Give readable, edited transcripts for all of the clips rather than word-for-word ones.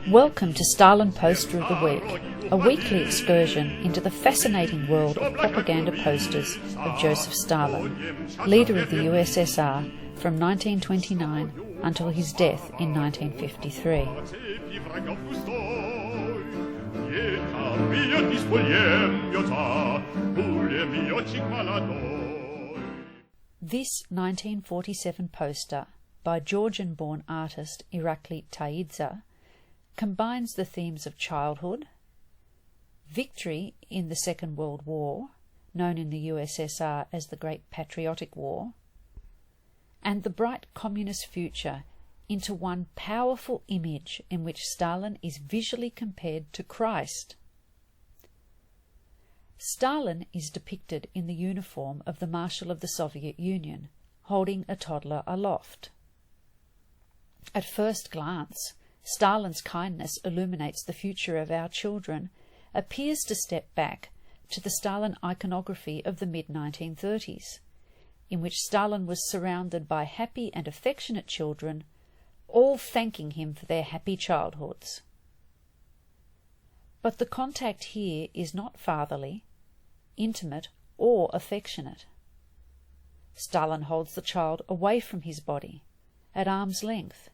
Welcome to Stalin Poster of the Week, a weekly excursion into the fascinating world of propaganda posters of Joseph Stalin, leader of the USSR from 1929 until his death in 1953. This 1947 poster by Georgian-born artist Iraklii Toidze combines the themes of childhood, victory in the Second World War, known in the USSR as the Great Patriotic War, and the bright communist future into one powerful image in which Stalin is visually compared to Christ. Stalin is depicted in the uniform of the Marshal of the Soviet Union, holding a toddler aloft. At first glance, Stalin's kindness illuminates the future of our children appears to step back to the Stalin iconography of the mid-1930s, in which Stalin was surrounded by happy and affectionate children, all thanking him for their happy childhoods. But the contact here is not fatherly, intimate, or affectionate. Stalin holds the child away from his body, at arm's length.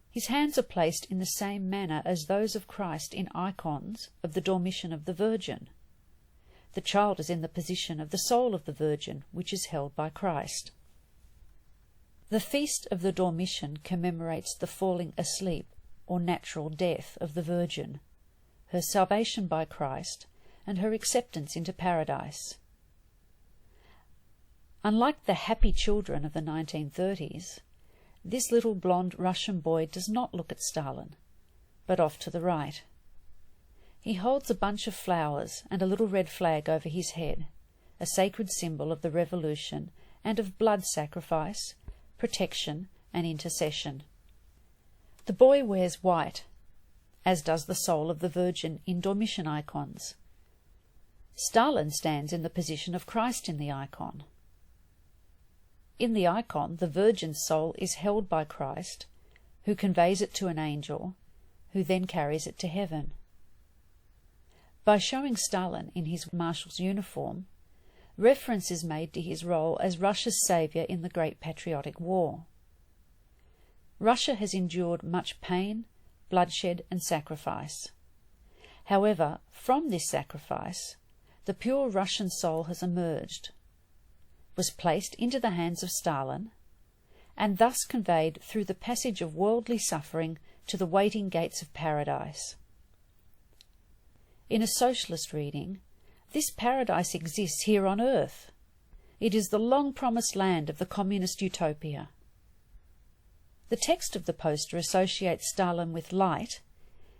His hands are placed in the same manner as those of Christ in icons of the Dormition of the Virgin. The child is in the position of the soul of the Virgin, which is held by Christ. The feast of the Dormition commemorates the falling asleep or natural death of the Virgin, her salvation by Christ, and her acceptance into paradise. Unlike the happy children of the 1930s, this little blonde Russian boy does not look at Stalin, but off to the right. He holds a bunch of flowers and a little red flag over his head, a sacred symbol of the revolution and of blood sacrifice, protection and intercession. The boy wears white, as does the soul of the Virgin in Dormition icons. Stalin stands in the position of Christ in the icon. In the icon, the Virgin's soul is held by Christ, who conveys it to an angel, who then carries it to heaven. By showing Stalin in his marshal's uniform, reference is made to his role as Russia's saviour in the Great Patriotic War. Russia has endured much pain, bloodshed and sacrifice. However, from this sacrifice, the pure Russian soul has emerged, was placed into the hands of Stalin, and thus conveyed through the passage of worldly suffering to the waiting gates of paradise. In a socialist reading, this paradise exists here on earth. It is the long-promised land of the communist utopia. The text of the poster associates Stalin with light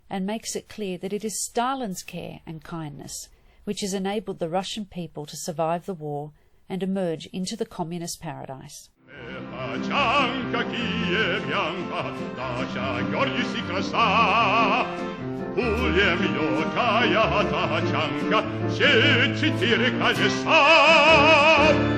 and makes it clear that it is Stalin's care and kindness which has enabled the Russian people to survive the war and emerge into the communist paradise. Все 4 колеса